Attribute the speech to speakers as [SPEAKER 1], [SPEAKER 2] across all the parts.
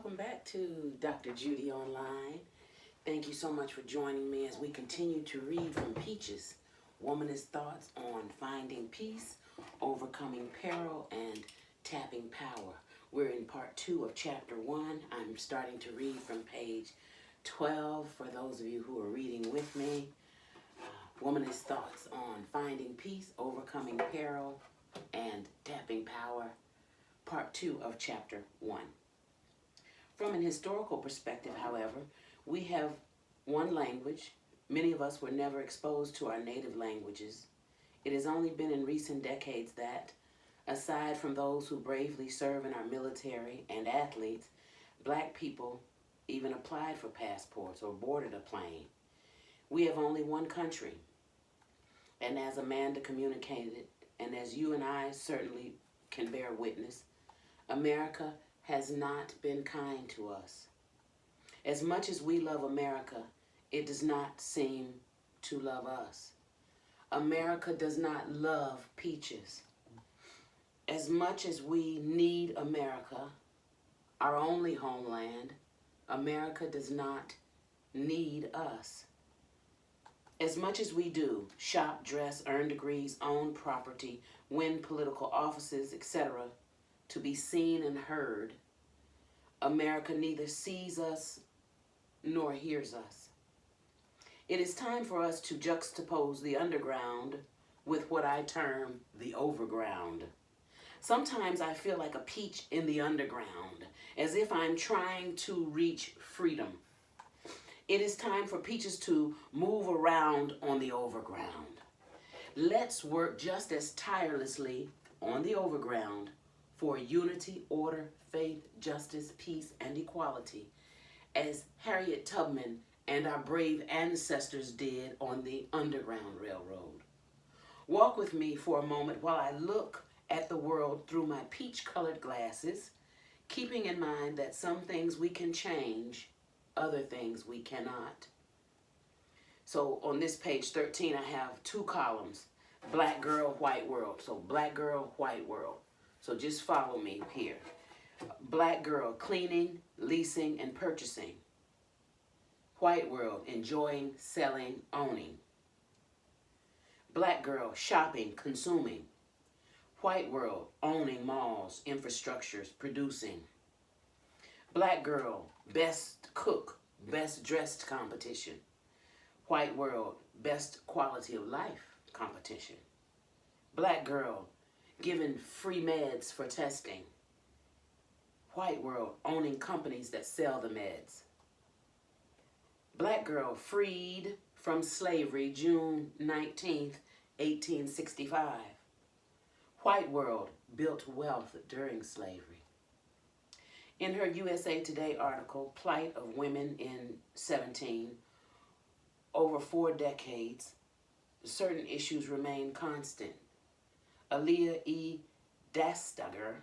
[SPEAKER 1] welcome back to Dr. Judi Online. Thank you so much for joining me as we continue to read from Peach's Womanist Thoughts on Finding Peace, Overcoming Peril, and Tapping Power. We're in part 2 of chapter 1. I'm starting to read from page 12 for those of you who are reading with me. Womanist Thoughts on Finding Peace, Overcoming Peril, and Tapping Power, part 2 of chapter 1. From an historical perspective, however, we have one language. Many of us were never exposed to our native languages. It has only been in recent decades that, aside from those who bravely serve in our military and athletes, black people even applied for passports or boarded a plane. We have only one country. And as Amanda communicated, and as you and I certainly can bear witness, America has not been kind to us. As much as we love America, it does not seem to love us. America does not love Peaches. As much as we need America, our only homeland, America does not need us. As much as we do shop, dress, earn degrees, own property, win political offices, etc., to be seen and heard, America neither sees us nor hears us. It is time for us to juxtapose the underground with what I term the overground. Sometimes I feel like a peach in the underground, as if I'm trying to reach freedom. It is time for Peaches to move around on the overground. Let's work just as tirelessly on the overground for unity, order, faith, justice, peace, and equality, as Harriet Tubman and our brave ancestors did on the Underground Railroad. Walk with me for a moment while I look at the world through my peach-colored glasses, keeping in mind that some things we can change, other things we cannot. So on this page 13, I have 2 columns, black girl, white world. So black girl, white world. So just follow me here. Black girl, cleaning, leasing, and purchasing. White world, enjoying, selling, owning. Black girl, shopping, consuming. White world, owning malls, infrastructures, producing. Black girl, best cook, best dressed competition. White world, best quality of life competition. Black girl, given free meds for testing. White world, owning companies that sell the meds. Black girl, freed from slavery June 19th, 1865. White world, built wealth during slavery. In her USA Today article, Plight of Women in 17, over 4 decades, certain issues remain constant. Aaliyah E. Dastager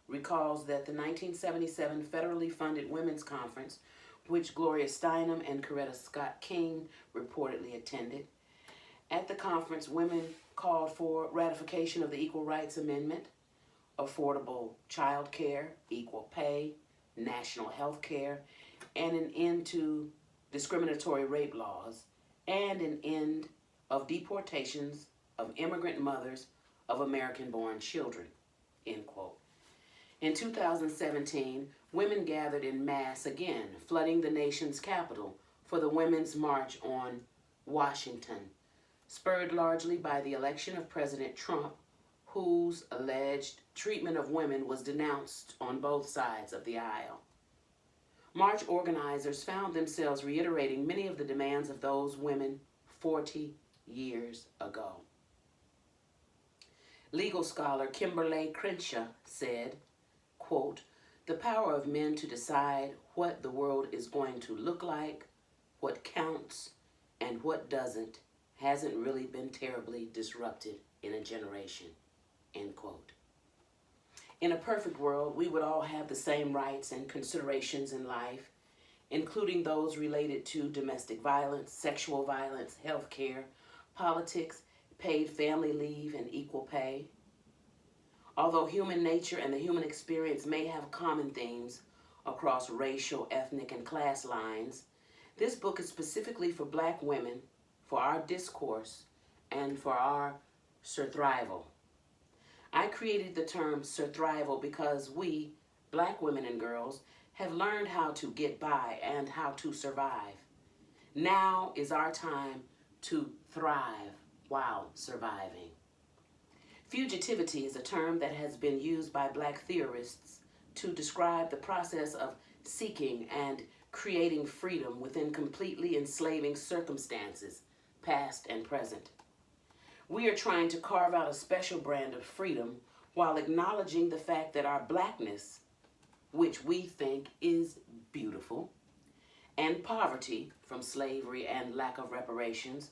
[SPEAKER 1] recalls that the 1977 federally funded Women's Conference, which Gloria Steinem and Coretta Scott King reportedly attended. At the conference, women called for ratification of the Equal Rights Amendment, affordable child care, equal pay, national health care, and an end to discriminatory rape laws, and an end of deportations of immigrant mothers of American-born children, end quote. In 2017, women gathered in mass again, flooding the nation's capital for the Women's March on Washington, spurred largely by the election of President Trump, whose alleged treatment of women was denounced on both sides of the aisle. March organizers found themselves reiterating many of the demands of those women 40 years ago. Legal scholar Kimberly Crenshaw said, quote, "The power of men to decide what the world is going to look like, what counts, and what doesn't, hasn't really been terribly disrupted in a generation," end quote. In a perfect world, we would all have the same rights and considerations in life, including those related to domestic violence, sexual violence, health care, politics, paid family leave, and equal pay. Although human nature and the human experience may have common themes, across racial, ethnic, and class lines, this book is specifically for Black women, for our discourse, and for our surthrival. I created the term surthrival because we, Black women and girls, have learned how to get by and how to survive. Now is our time to thrive while surviving. Fugitivity is a term that has been used by Black theorists to describe the process of seeking and creating freedom within completely enslaving circumstances, past and present. We are trying to carve out a special brand of freedom while acknowledging the fact that our Blackness, which we think is beautiful, and poverty from slavery and lack of reparations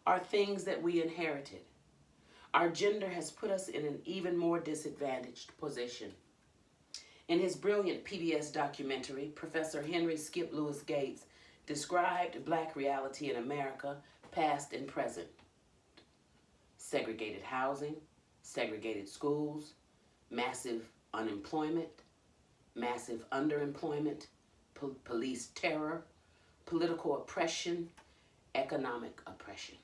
[SPEAKER 1] are things that we inherited. Our gender has put us in an even more disadvantaged position. In his brilliant PBS documentary, Professor Henry Skip Lewis Gates described Black reality in America, past and present. Segregated housing, segregated schools, massive unemployment, massive underemployment, police terror, political oppression, economic oppression.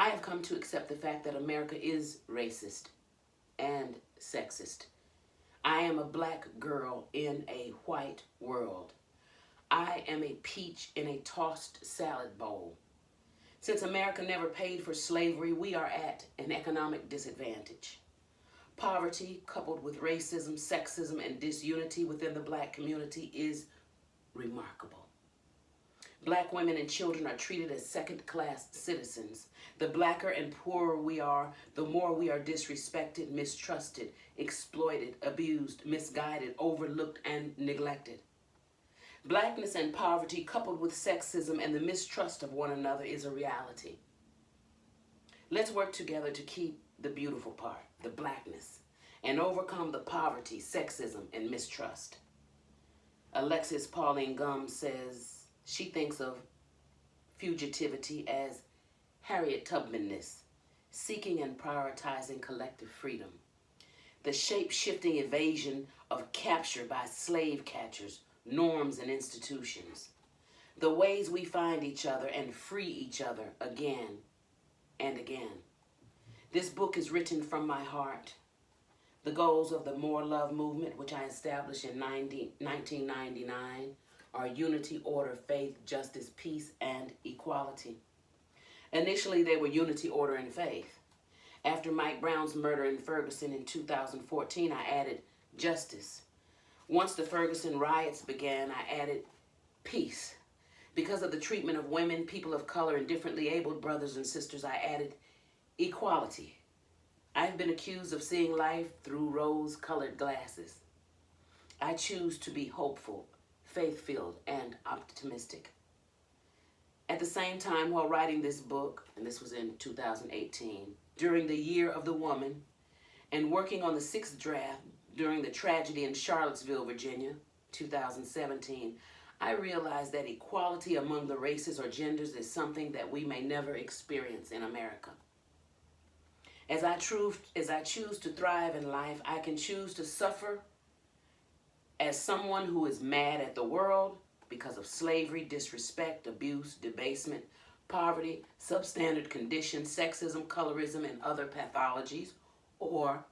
[SPEAKER 1] I have come to accept the fact that America is racist and sexist. I am a Black girl in a white world. I am a peach in a tossed salad bowl. Since America never paid for slavery, we are at an economic disadvantage. Poverty, coupled with racism, sexism, and disunity within the Black community is remarkable. Black women and children are treated as second-class citizens. The Blacker and poorer we are, the more we are disrespected, mistrusted, exploited, abused, misguided, overlooked, and neglected. Blackness and poverty, coupled with sexism and the mistrust of one another, is a reality. Let's work together to keep the beautiful part, the Blackness, and overcome the poverty, sexism, and mistrust. Alexis Pauline Gumbs says she thinks of fugitivity as Harriet Tubmanness, seeking and prioritizing collective freedom. The shape-shifting evasion of capture by slave catchers, norms, and institutions. The ways we find each other and free each other again and again. This book is written from my heart. The goals of the More Love movement, which I established in 1999, are unity, order, faith, justice, peace, and equality. Initially, they were unity, order, and faith. After Mike Brown's murder in Ferguson in 2014, I added justice. Once the Ferguson riots began, I added peace. Because of the treatment of women, people of color, and differently abled brothers and sisters, I added equality. I've been accused of seeing life through rose-colored glasses. I choose to be hopeful, faith-filled, and optimistic. At the same time, while writing this book, and this was in 2018, during the Year of the Woman, and working on the 6th draft during the tragedy in Charlottesville, Virginia, 2017, I realized that equality among the races or genders is something that we may never experience in America. As I choose to thrive in life, I can choose to suffer as someone who is mad at the world because of slavery, disrespect, abuse, debasement, poverty, substandard conditions, sexism, colorism, and other pathologies, or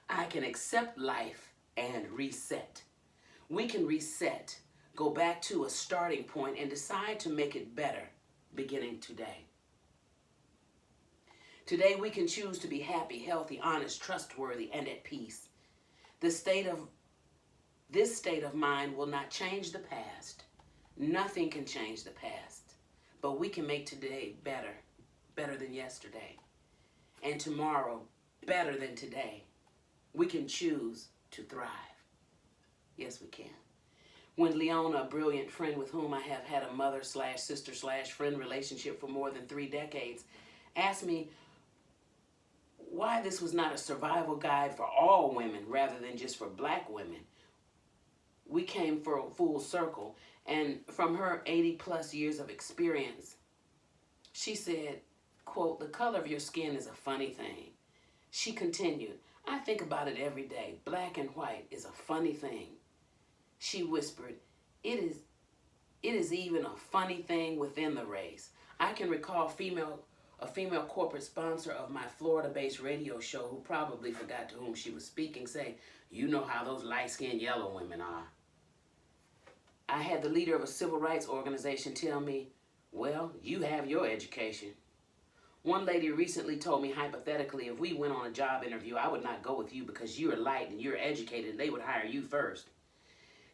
[SPEAKER 1] I can accept life and reset. We can reset, go back to a starting point, and decide to make it better beginning today. Today we can choose to be happy, healthy, honest, trustworthy, and at peace. This state of mind will not change the past. Nothing can change the past, but we can make today better than yesterday, and tomorrow better than today. We can choose to thrive. Yes, we can. When Leona, a brilliant friend with whom I have had a mother/sister/friend relationship for more than 3 decades, asked me why this was not a survival guide for all women rather than just for Black women, we came for a full circle. And from her 80+ years of experience, she said, quote, "The color of your skin is a funny thing." She continued, "I think about it every day. Black and white is a funny thing. She whispered, it is even a funny thing within the race. I can recall a female corporate sponsor of my Florida-based radio show who probably forgot to whom she was speaking saying, you know how those light-skinned yellow women are. I had the leader of a civil rights organization tell me, well, you have your education. One lady recently told me hypothetically, if we went on a job interview, I would not go with you because you're light and you're educated and they would hire you first.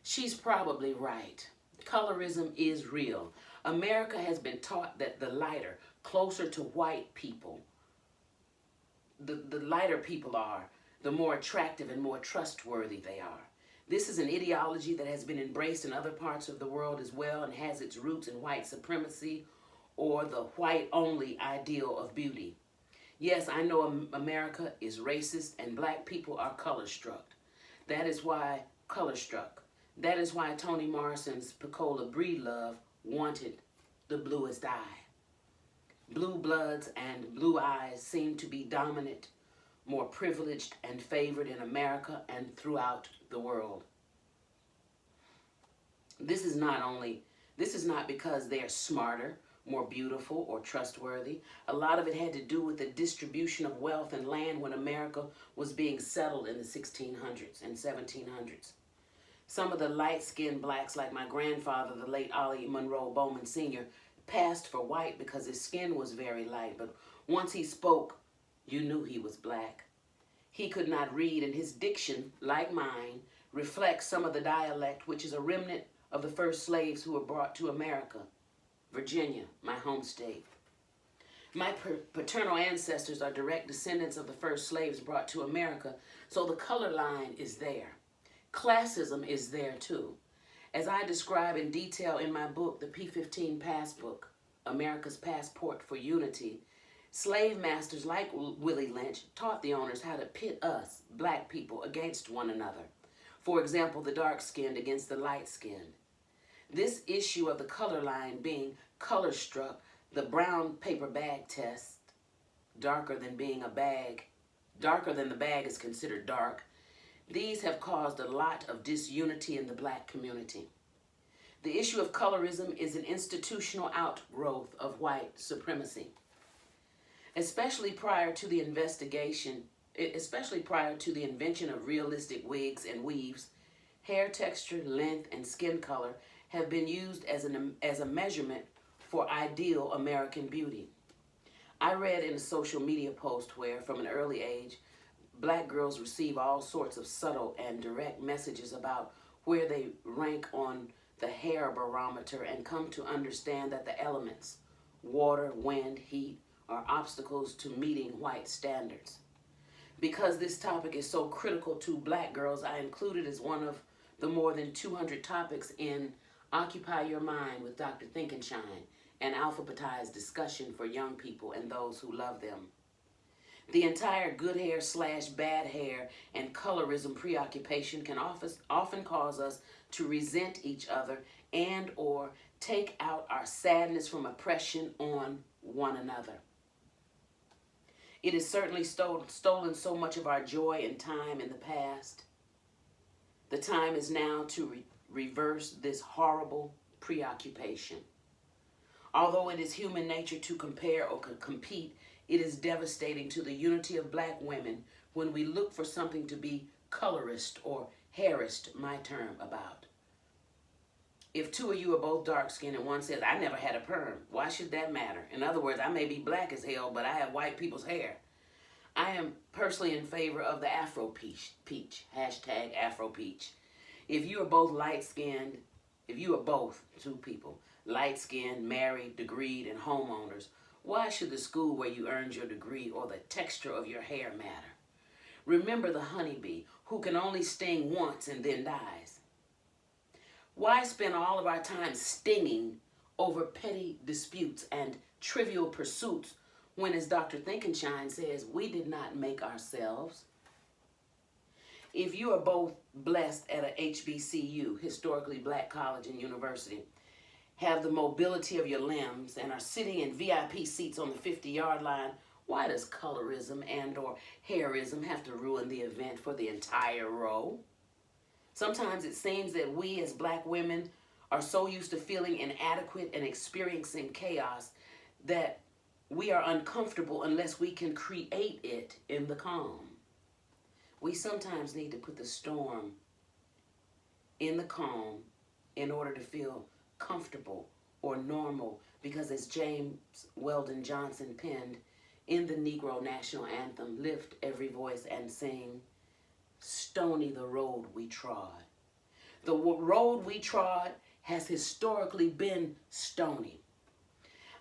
[SPEAKER 1] She's probably right. Colorism is real. America has been taught that the lighter, closer to white people, the lighter people are, the more attractive and more trustworthy they are. This is an ideology that has been embraced in other parts of the world as well and has its roots in white supremacy or the white-only ideal of beauty. Yes, I know America is racist and black people are color-struck. That is why That is why Toni Morrison's Pecola Breedlove wanted the bluest eye. Blue bloods and blue eyes seem to be dominant, more privileged and favored in America and throughout the world. This is not because they're smarter, more beautiful, or trustworthy. A lot of it had to do with the distribution of wealth and land when America was being settled in the 1600s and 1700s. Some of the light-skinned blacks, like my grandfather, the late Ollie Monroe Bowman Sr., passed for white because his skin was very light, but once he spoke, you knew he was black. He could not read, and his diction, like mine, reflects some of the dialect, which is a remnant of the first slaves who were brought to America, Virginia, my home state. My paternal ancestors are direct descendants of the first slaves brought to America, so the color line is there. Classism is there too. As I describe in detail in my book, The P-15 Passbook, America's Passport for Unity, slave masters like Willie Lynch taught the owners how to pit us, black people, against one another. For example, the dark-skinned against the light-skinned. This issue of the color line being color-struck, the brown paper bag test, darker than the bag is considered dark, these have caused a lot of disunity in the black community. The issue of colorism is an institutional outgrowth of white supremacy. Especially prior to the invention of realistic wigs and weaves, hair texture, length, and skin color have been used as a measurement for ideal American beauty. I read in a social media post where, from an early age, black girls receive all sorts of subtle and direct messages about where they rank on the hair barometer and come to understand that the elements, water, wind, heat, are obstacles to meeting white standards. Because this topic is so critical to black girls, I included as one of the more than 200 topics in Occupy Your Mind with Dr. Thinkenshine, an alphabetized discussion for young people and those who love them. The entire good hair / bad hair and colorism preoccupation can often cause us to resent each other and or take out our sadness from oppression on one another. It has certainly stolen so much of our joy and time in the past. The time is now to reverse this horrible preoccupation. Although it is human nature to compare or compete, it is devastating to the unity of black women when we look for something to be colorist or hairist, my term, about. If two of you are both dark-skinned and one says, I never had a perm, why should that matter? In other words, I may be black as hell, but I have white people's hair. I am personally in favor of the Afro peach, hashtag Afro peach. If you are both light-skinned, two people, light-skinned, married, degreed, and homeowners, why should the school where you earned your degree or the texture of your hair matter? Remember the honeybee who can only sting once and then dies. Why spend all of our time stinging over petty disputes and trivial pursuits when, as Dr. Thinkenshine says, we did not make ourselves? If you are both blessed at a HBCU, historically black college and university, have the mobility of your limbs, and are sitting in VIP seats on the 50-yard line, why does colorism and or hairism have to ruin the event for the entire row? Sometimes it seems that we as black women are so used to feeling inadequate and experiencing chaos that we are uncomfortable unless we can create it in the calm. We sometimes need to put the storm in the calm in order to feel comfortable or normal, because as James Weldon Johnson penned in the Negro National Anthem, lift every voice and sing, stony the road we trod. The road we trod has historically been stony.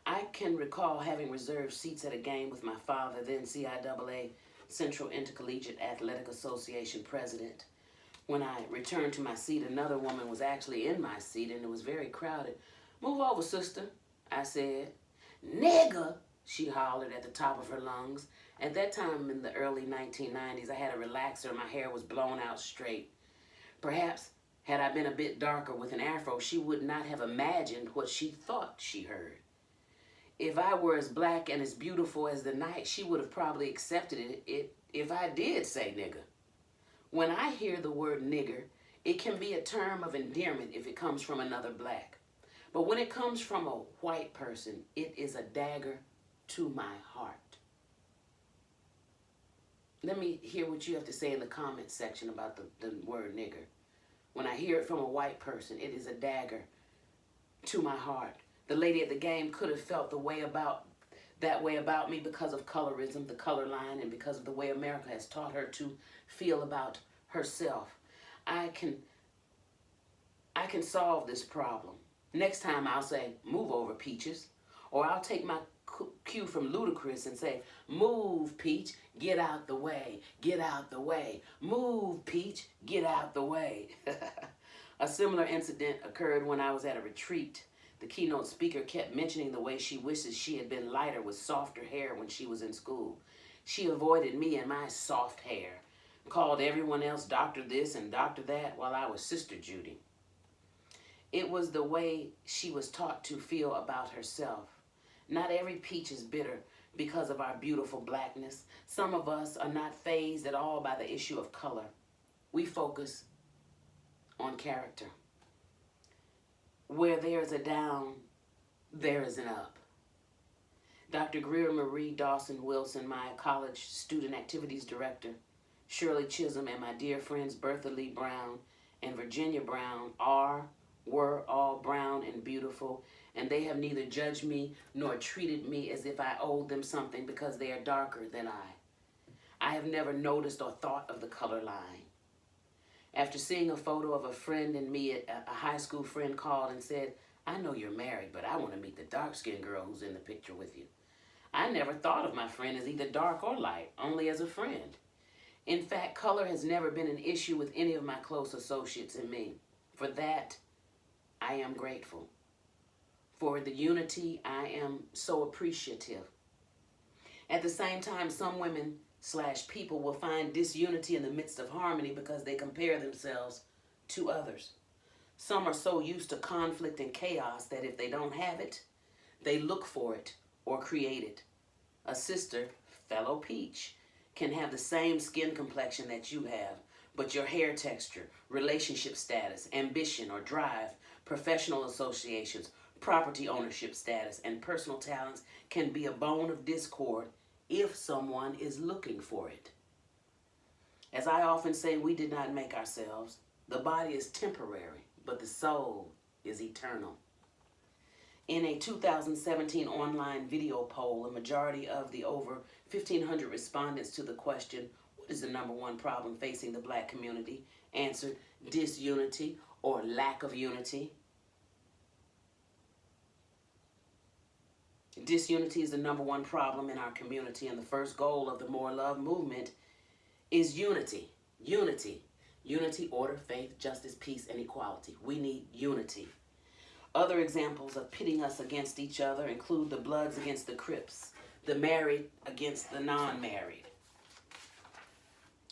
[SPEAKER 1] I can recall having reserved seats at a game with my father, then CIAA, Central Intercollegiate Athletic Association president. When I returned to my seat, another woman was actually in my seat and it was very crowded. Move over, sister, I said. Nigger, she hollered at the top of her lungs. At that time in the early 1990s, I had a relaxer and my hair was blown out straight. Perhaps had I been a bit darker with an afro, she would not have imagined what she thought she heard. If I were as black and as beautiful as the night, she would have probably accepted it if I did say nigger. When I hear the word nigger, it can be a term of endearment if it comes from another black. But when it comes from a white person, it is a dagger to my heart. Let me hear what you have to say in the comment section about the word nigger. When I hear it from a white person, it is a dagger to my heart. The lady at the game could have felt that way about me because of colorism, the color line, and because of the way America has taught her to feel about herself. I can solve this problem. Next time I'll say, move over, Peaches. Or I'll take my cue from Ludacris and say, move, Peach, get out the way, get out the way. Move, Peach, get out the way. A similar incident occurred when I was at a retreat. The keynote speaker kept mentioning the way she wishes she had been lighter with softer hair when she was in school. She avoided me and my soft hair, called everyone else Dr. this and Dr. that while I was Sister Judi. It was the way she was taught to feel about herself. Not every peach is bitter because of our beautiful blackness. Some of us are not fazed at all by the issue of color. We focus on character. Where there is a down, there is an up. Dr. Greer Marie Dawson Wilson, my college student activities director, Shirley Chisholm, and my dear friends Bertha Lee Brown and Virginia Brown were all brown and beautiful, and they have neither judged me nor treated me as if I owed them something because they are darker than I have never noticed or thought of the color line. After seeing a photo of a friend and me, a high school friend called and said, I know you're married, but I want to meet the dark-skinned girl who's in the picture with you. I never thought of my friend as either dark or light, only as a friend. In fact, color has never been an issue with any of my close associates and me. For that, I am grateful. For the unity, I am so appreciative. At the same time, some women/people will find disunity in the midst of harmony because they compare themselves to others. Some are so used to conflict and chaos that if they don't have it, they look for it or create it. A sister, fellow peach, can have the same skin complexion that you have, but your hair texture, relationship status, ambition or drive, professional associations, property ownership status, and personal talents can be a bone of discord if someone is looking for it. As I often say, we did not make ourselves. The body is temporary, but the soul is eternal. In a 2017 online video poll, a majority of the over 1,500 respondents to the question, what is the #1 problem facing the black community, answered disunity or lack of unity. Disunity is the #1 problem in our community, and the first goal of the More Love movement is unity. Unity. Unity, order, faith, justice, peace, and equality. We need unity. Other examples of pitting us against each other include the Bloods against the Crips, the married against the non-married,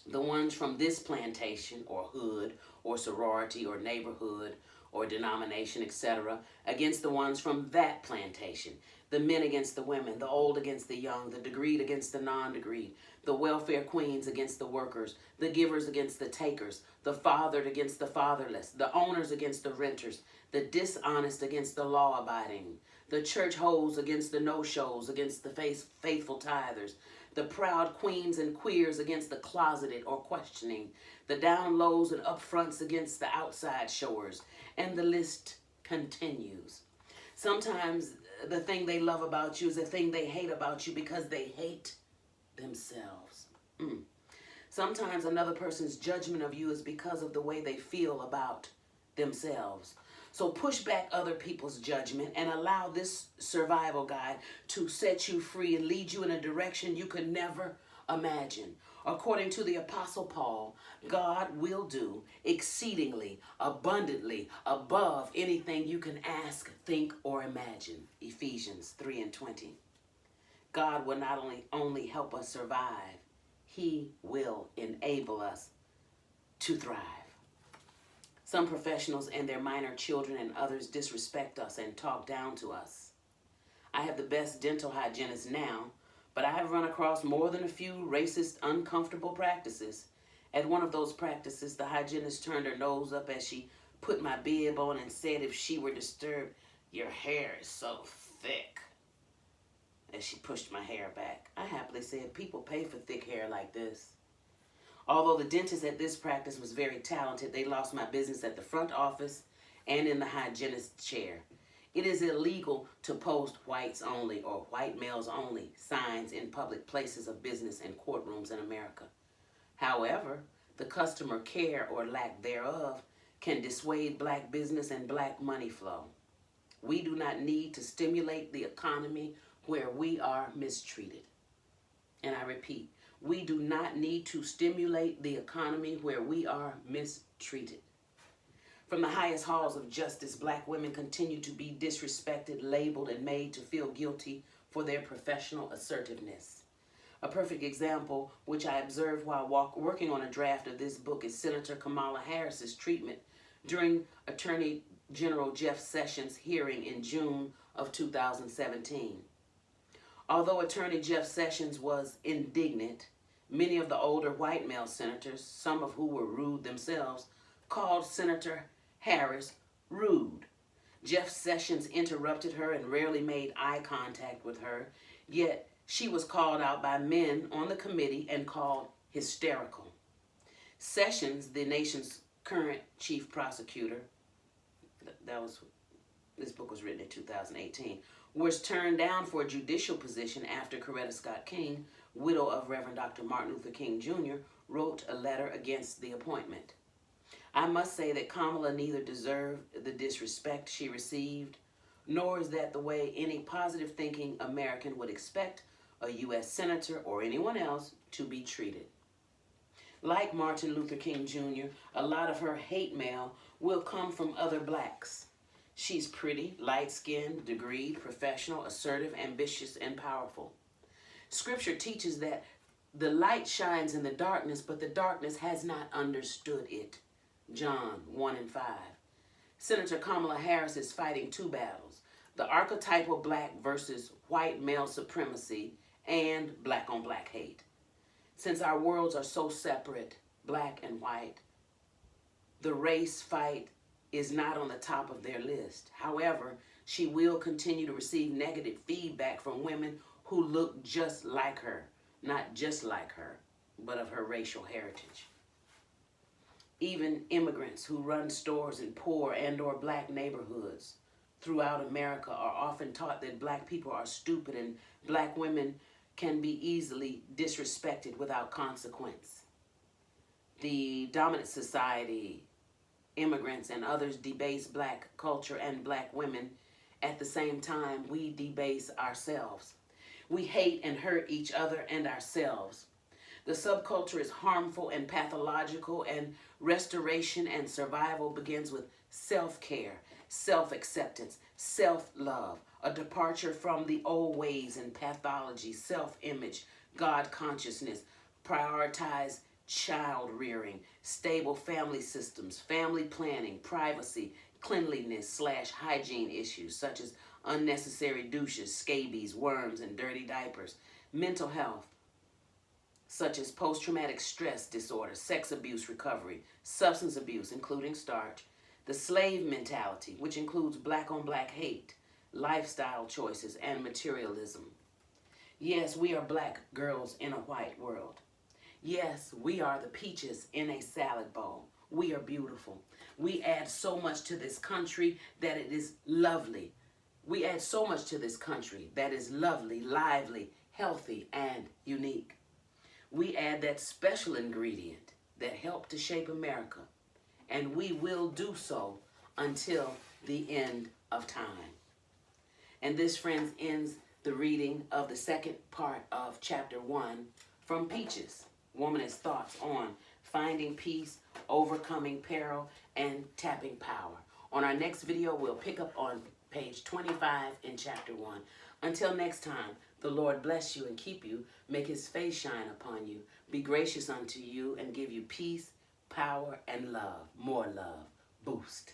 [SPEAKER 1] the ones from this plantation or hood or sorority or neighborhood or denomination, etc., against the ones from that plantation. The men against the women, the old against the young, the degreed against the non-degreed, the welfare queens against the workers, the givers against the takers, the fathered against the fatherless, the owners against the renters, the dishonest against the law-abiding, the church hoes against the no-shows, against the faithful tithers, the proud queens and queers against the closeted or questioning, the down lows and upfronts against the outside showers, and the list continues. Sometimes the thing they love about you is the thing they hate about you because they hate themselves. Sometimes another person's judgment of you is because of the way they feel about themselves. So push back other people's judgment and allow this survival guide to set you free and lead you in a direction you could never imagine. According to the Apostle Paul, God will do exceedingly, abundantly, above anything you can ask, think, or imagine. Ephesians 3:20. God will not only help us survive, He will enable us to thrive. Some professionals and their minor children and others disrespect us and talk down to us. I have the best dental hygienist now, but I have run across more than a few racist, uncomfortable practices. At one of those practices, the hygienist turned her nose up as she put my bib on and said if she were disturbed, "Your hair is so thick," as she pushed my hair back. I happily said, people pay for thick hair like this. Although the dentist at this practice was very talented, they lost my business at the front office and in the hygienist's chair. It is illegal to post whites only or white males only signs in public places of business and courtrooms in America. However, the customer care or lack thereof can dissuade black business and black money flow. We do not need to stimulate the economy where we are mistreated. And I repeat, we do not need to stimulate the economy where we are mistreated. From the highest halls of justice, black women continue to be disrespected, labeled, and made to feel guilty for their professional assertiveness. A perfect example, which I observed while working on a draft of this book, is Senator Kamala Harris's treatment during Attorney General Jeff Sessions' hearing in June of 2017. Although Attorney Jeff Sessions was indignant, many of the older white male senators, some of who were rude themselves, called Senator Harris rude. Jeff Sessions interrupted her and rarely made eye contact with her, yet she was called out by men on the committee and called hysterical. Sessions, the nation's current chief prosecutor, this book was written in 2018, was turned down for a judicial position after Coretta Scott King, widow of Reverend Dr. Martin Luther King Jr., wrote a letter against the appointment. I must say that Kamala neither deserved the disrespect she received, nor is that the way any positive thinking American would expect a U.S. Senator or anyone else to be treated. Like Martin Luther King Jr., a lot of her hate mail will come from other blacks. She's pretty, light-skinned, degreed, professional, assertive, ambitious, and powerful. Scripture teaches that the light shines in the darkness, but the darkness has not understood it. John 1:5. Senator Kamala Harris is fighting two battles: the archetypal black versus white male supremacy and black on black hate. Since our worlds are so separate, black and white, the race fight is not on the top of their list. However, she will continue to receive negative feedback from women who look just like her, not just like her, but of her racial heritage. Even immigrants who run stores in poor and or black neighborhoods throughout America are often taught that black people are stupid and black women can be easily disrespected without consequence. The dominant society, immigrants, and others debase black culture and black women. At the same time, we debase ourselves. We hate and hurt each other and ourselves. The subculture is harmful and pathological, and restoration and survival begins with self-care, self-acceptance, self-love, a departure from the old ways and pathology, self-image, God consciousness, prioritize child rearing, stable family systems, family planning, privacy, cleanliness / hygiene issues such as unnecessary douches, scabies, worms, and dirty diapers. Mental health such as post-traumatic stress disorder, sex abuse recovery, substance abuse, including starch. The slave mentality, which includes black-on-black hate, lifestyle choices, and materialism. Yes, we are black girls in a white world. Yes, we are the peaches in a salad bowl. We are beautiful. We add so much to this country that it is lovely. We add so much to this country that is lovely, lively, healthy, and unique. We add that special ingredient that helped to shape America, and we will do so until the end of time. And this, friends, ends the reading of the second part of chapter 1 from Peaches, Womanist Thoughts on Finding Peace, Overcoming Peril, and Tapping Power. On our next video, we'll pick up on page 25 in chapter 1. Until next time, the Lord bless you and keep you, make his face shine upon you, be gracious unto you, and give you peace, power, and love. More love. Boost.